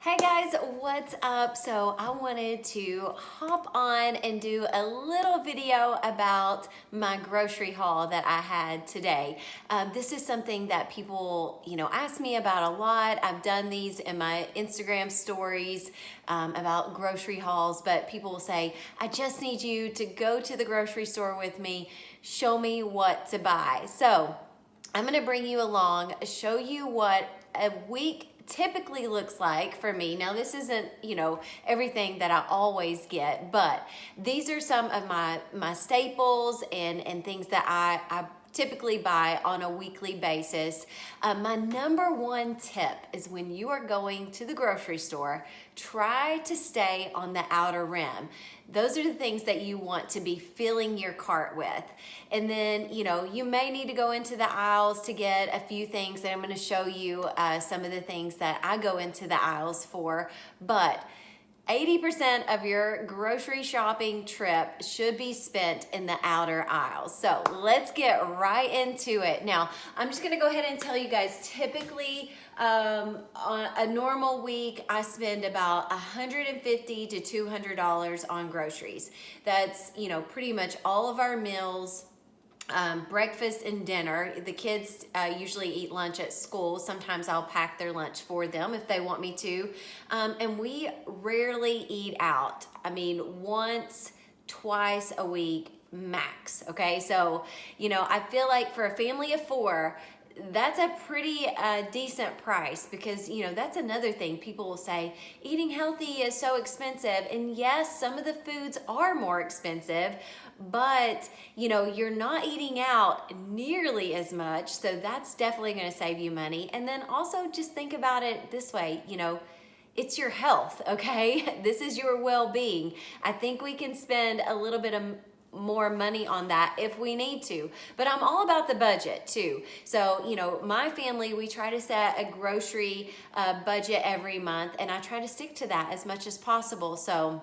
Hey guys, what's up? So I wanted to hop on and do a little video about my grocery haul that I had today. This is something that people, ask me about a lot. I've done these in my Instagram stories about grocery hauls, but people will say, I just need you to go to the grocery store with me, show me what to buy. So I'm gonna bring you along, show you what a week typically looks like for me. Now this isn't, everything that I always get, but these are some of my staples and things that I typically buy on a weekly basis. My number one tip is when you are going to the grocery store, try to stay on the outer rim. Those are the things that you want to be filling your cart with. And then, you may need to go into the aisles to get a few things, and I'm going to show you some of the things that I go into the aisles for. But 80% of your grocery shopping trip should be spent in the outer aisles. So let's get right into it. Now, I'm just gonna go ahead and tell you guys, typically on a normal week, I spend about $150 to $200 on groceries. That's, pretty much all of our meals, breakfast and dinner. The kids usually eat lunch at school. Sometimes I'll pack their lunch for them if they want me to. And we rarely eat out. I mean, once, twice a week max, okay? So, I feel like for a family of four, that's a pretty decent price because, that's another thing. People will say, eating healthy is so expensive. And yes, some of the foods are more expensive, but, you're not eating out nearly as much. So that's definitely going to save you money. And then also just think about it this way, it's your health, okay? This is your well-being. I think we can spend a little bit of more money on that if we need to, but I'm all about the budget too. So, my family, we try to set a grocery budget every month, and I try to stick to that as much as possible. So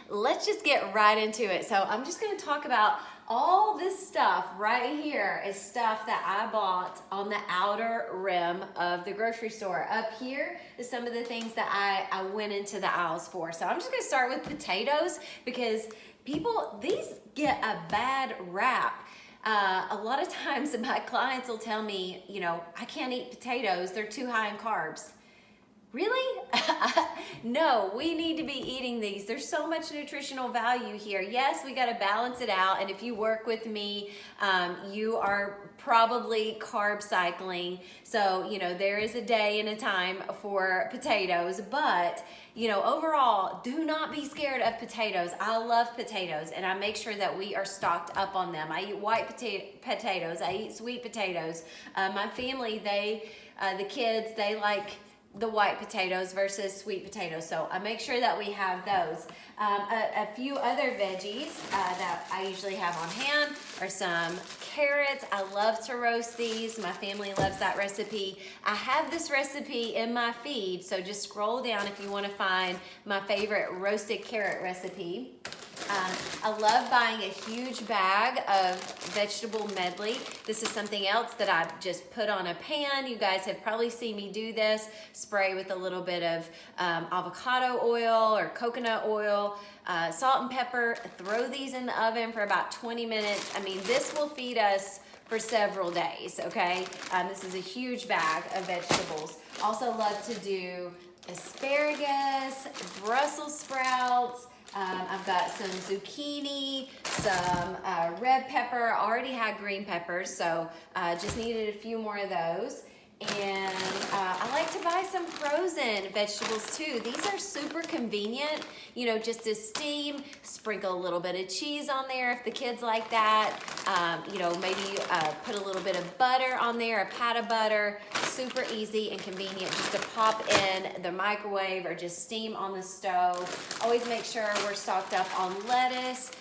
let's just get right into it. So I'm just going to talk about all this stuff right here is stuff that I bought on the outer rim of the grocery store. Up here is some of the things that I went into the aisles for. So I'm just going to start with potatoes because these get a bad rap. A lot of times my clients will tell me, I can't eat potatoes. They're too high in carbs. Really? No, we need to be eating these. There's so much nutritional value here. Yes, we got to balance it out. And if you work with me, you are probably carb cycling. So, there is a day and a time for potatoes, but overall, do not be scared of potatoes. I love potatoes, and I make sure that we are stocked up on them. I eat white potatoes. I eat sweet potatoes. My family, the kids, they like the white potatoes versus sweet potatoes. So I make sure that we have those. A few other veggies that I usually have on hand are some carrots. I love to roast these. My family loves that recipe. I have this recipe in my feed, so just scroll down if you want to find my favorite roasted carrot recipe. I love buying a huge bag of vegetable medley. This is something else that I just put on a pan. You guys have probably seen me do this. Spray with a little bit of avocado oil or coconut oil, salt and pepper. Throw these in the oven for about 20 minutes. I mean, this will feed us for several days, okay? This is a huge bag of vegetables. Also love to do asparagus, Brussels sprouts. I've got some zucchini, some red pepper. I already had green peppers, so just needed a few more of those. And I like to buy some frozen vegetables too. These are super convenient, just to steam, sprinkle a little bit of cheese on there if the kids like that. Maybe put a little bit of butter on there, a pat of butter. Super easy and convenient just to pop in the microwave or just steam on the stove. Always make sure we're stocked up on lettuce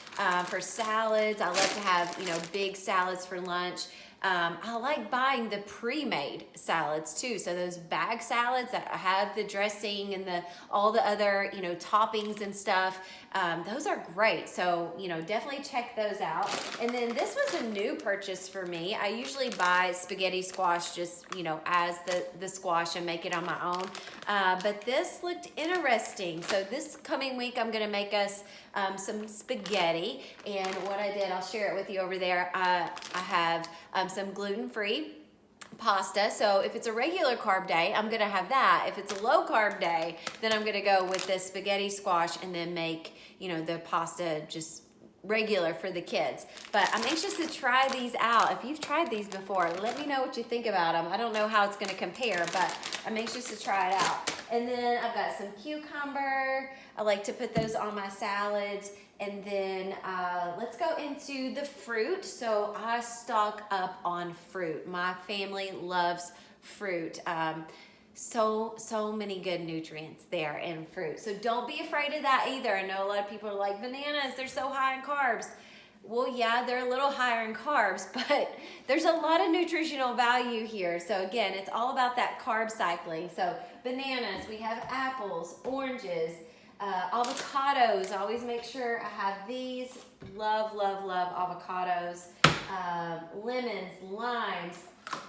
for salads. I love to have, big salads for lunch. I like buying the pre-made salads too. So those bag salads that have the dressing and all the other, toppings and stuff, those are great. So, definitely check those out. And then this was a new purchase for me. I usually buy spaghetti squash just, as the squash and make it on my own. But this looked interesting. So this coming week, I'm gonna make us some spaghetti. And what I did, I'll share it with you over there. I have some gluten-free pasta. So if it's a regular carb day, I'm gonna have that. If it's a low carb day, then I'm gonna go with this spaghetti squash and then make, the pasta just regular for the kids. But I'm anxious to try these out. If you've tried these before, let me know what you think about them. I don't know how it's gonna compare, but I'm anxious to try it out. And then I've got some cucumber. I like to put those on my salads. And then let's go into the fruit. So I stock up on fruit. My family loves fruit. So many good nutrients there in fruit. So don't be afraid of that either. I know a lot of people are like, bananas, they're so high in carbs. Well, yeah, they're a little higher in carbs, but there's a lot of nutritional value here. So again, it's all about that carb cycling. So bananas, we have apples, oranges, avocados. I always make sure I have these. Love avocados. Lemons, limes,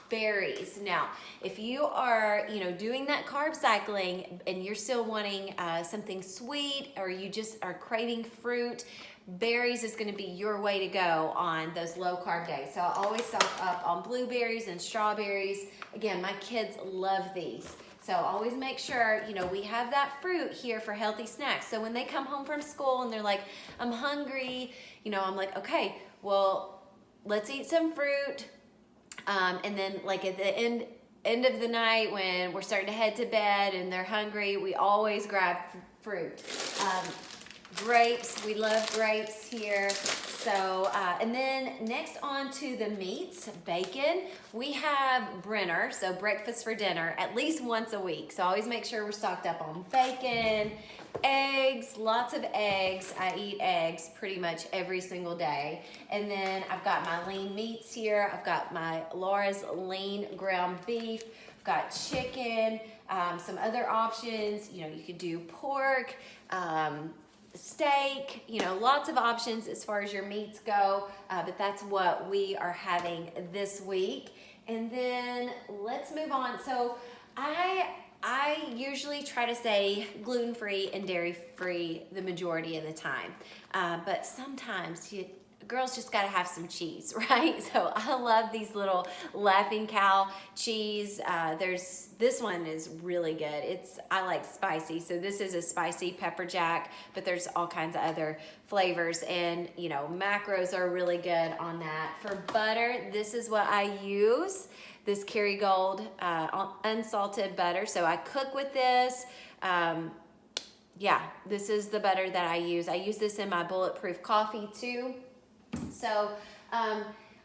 berries. Now, if you are, doing that carb cycling and you're still wanting something sweet, or you just are craving fruit, berries is going to be your way to go on those low carb days. So I always stock up on blueberries and strawberries. Again, my kids love these. So always make sure, we have that fruit here for healthy snacks. So when they come home from school and they're like, I'm hungry, I'm like, okay, well, let's eat some fruit. And then like at the end of the night when we're starting to head to bed and they're hungry, we always grab fruit. Grapes, we love grapes here. So, and then next on to the meats, bacon. We have Brenner, so breakfast for dinner, at least once a week. So always make sure we're stocked up on bacon, eggs, lots of eggs. I eat eggs pretty much every single day. And then I've got my lean meats here. I've got my Laura's lean ground beef. I've got chicken, some other options. You could do pork, steak, lots of options as far as your meats go, but that's what we are having this week. And then let's move on. So I usually try to stay gluten-free and dairy-free the majority of the time, but sometimes girls just gotta have some cheese, right? So I love these little Laughing Cow cheese. This one is really good. I like spicy, so this is a spicy pepper jack, but there's all kinds of other flavors, and macros are really good on that. For butter, this is what I use. This Kerrygold unsalted butter. So I cook with this. Yeah, this is the butter that I use. I use this in my bulletproof coffee too. So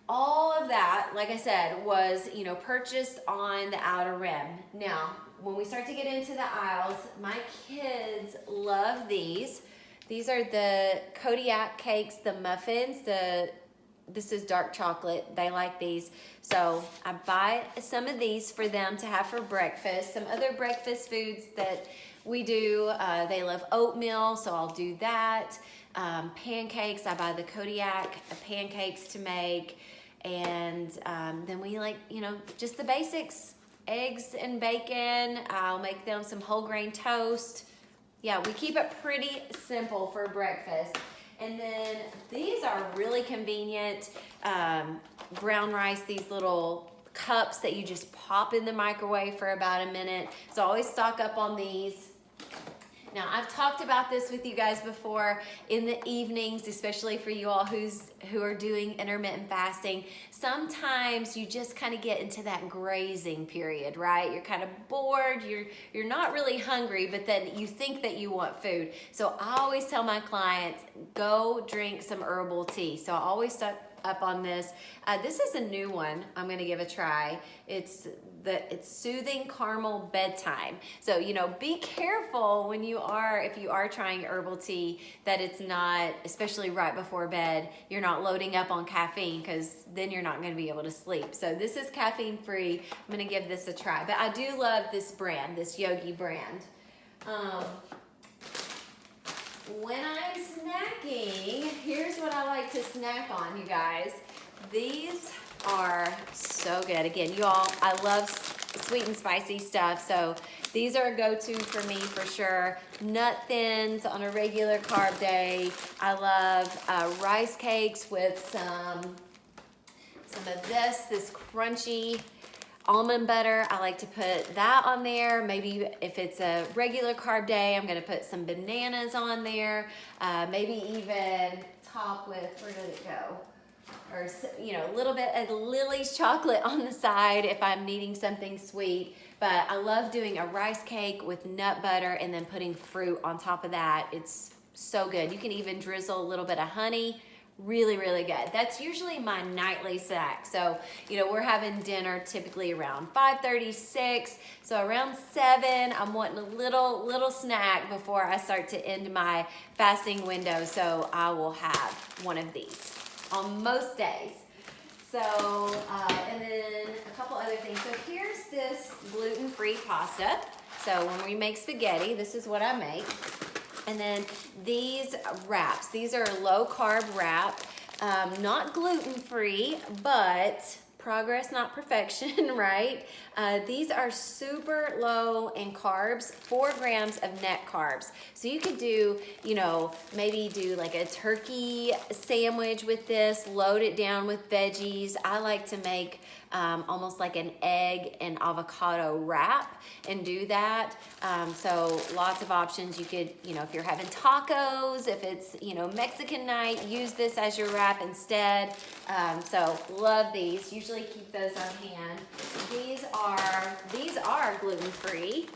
all of that, like I said, was purchased on the outer rim. Now, when we start to get into the aisles, my kids love these. These are the Kodiak cakes, the muffins. This is dark chocolate. They like these. So I buy some of these for them to have for breakfast. Some other breakfast foods that we do, they love oatmeal, so I'll do that. Pancakes, I buy the Kodiak pancakes to make. And then we like, just the basics. Eggs and bacon. I'll make them some whole grain toast. Yeah, we keep it pretty simple for breakfast. And then these are really convenient. Brown rice, these little cups that you just pop in the microwave for about a minute. So always stock up on these. Now, I've talked about this with you guys before in the evenings, especially for you all who are doing intermittent fasting. Sometimes you just kind of get into that grazing period, right? You're kind of bored, you're not really hungry, but then you think that you want food. So I always tell my clients, go drink some herbal tea. So I always up on this. This is a new one I'm gonna give a try. It's Soothing Caramel Bedtime. So, you know, be careful when if you are trying herbal tea, that it's not, especially right before bed, you're not loading up on caffeine, because then you're not gonna be able to sleep. So this is caffeine free. I'm gonna give this a try. But I do love this brand, this Yogi brand. When I'm snacking, here's what I like to snack on, you guys. These are so good. Again, you all, I love sweet and spicy stuff, so these are a go-to for me for sure. Nut Thins on a regular carb day. I love rice cakes with some of this crunchy almond butter. I like to put that on there. Maybe if it's a regular carb day, I'm gonna put some bananas on there. Maybe even top with, where did it go? Or, you know, a little bit of Lily's chocolate on the side if I'm needing something sweet. But I love doing a rice cake with nut butter and then putting fruit on top of that. It's so good. You can even drizzle a little bit of honey. Really, really good. That's usually my nightly snack. So, you know, we're having dinner typically around 5:30, 6. So around 7, I'm wanting a little snack before I start to end my fasting window. So I will have one of these on most days. So, and then a couple other things. So here's this gluten-free pasta. So when we make spaghetti, this is what I make. And then these wraps, these are low carb wrap, not gluten-free, but progress, not perfection, right? These are super low in carbs, 4 grams of net carbs. So you could do, you know, maybe do like a turkey sandwich with this, load it down with veggies. I like to make almost like an egg and avocado wrap and do that. So lots of options. You could, you know, if you're having tacos, if it's, you know, Mexican night, use this as your wrap instead. So love these. Usually keep those on hand. These are gluten-free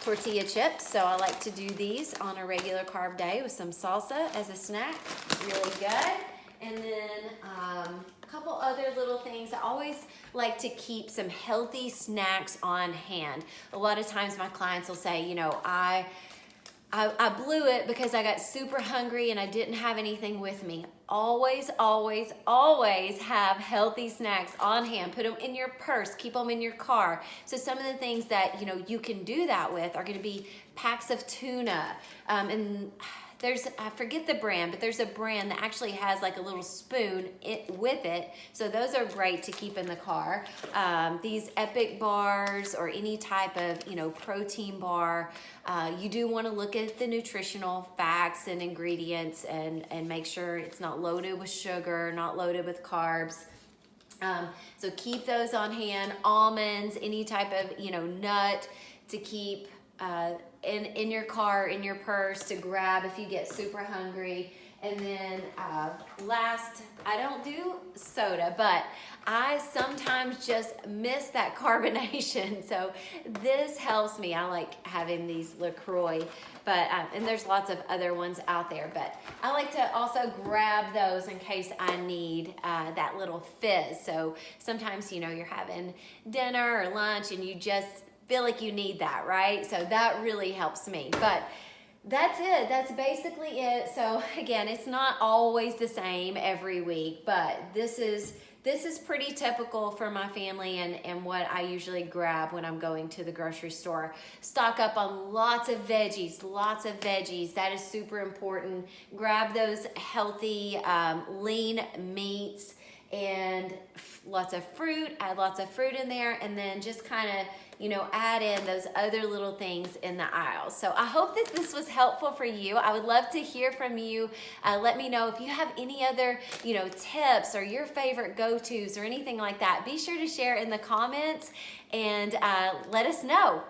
tortilla chips. So I like to do these on a regular carb day with some salsa as a snack. Really good. And then a couple other little things. I always like to keep some healthy snacks on hand. A lot of times my clients will say, you know, I blew it because I got super hungry and I didn't have anything with me. Always, always, always have healthy snacks on hand. Put them in your purse, keep them in your car. So some of the things that, you know, you can do that with are gonna be packs of tuna. And I forget the brand, but there's a brand that actually has like a little spoon with it. So those are great to keep in the car. These Epic bars or any type of, you know, protein bar, you do want to look at the nutritional facts and ingredients and make sure it's not loaded with sugar, not loaded with carbs. So keep those on hand. Almonds, any type of, you know, nut to keep in your car, in your purse to grab if you get super hungry. And then last, I don't do soda, but I sometimes just miss that carbonation. So this helps me. I like having these LaCroix, but and there's lots of other ones out there, but I like to also grab those in case I need that little fizz. So sometimes, you know, you're having dinner or lunch and you just feel like you need that, right? So that really helps me. But that's it. That's basically it. So again, it's not always the same every week, but this is pretty typical for my family and what I usually grab when I'm going to the grocery store. Stock up on lots of veggies, lots of veggies. That is super important. Grab those healthy, lean meats and lots of fruit. Add lots of fruit in there, and then just kind of, you know, add in those other little things in the aisle. So I hope that this was helpful for you. I would love to hear from you. Let me know if you have any other, you know, tips or your favorite go-tos or anything like that. Be sure to share in the comments and let us know.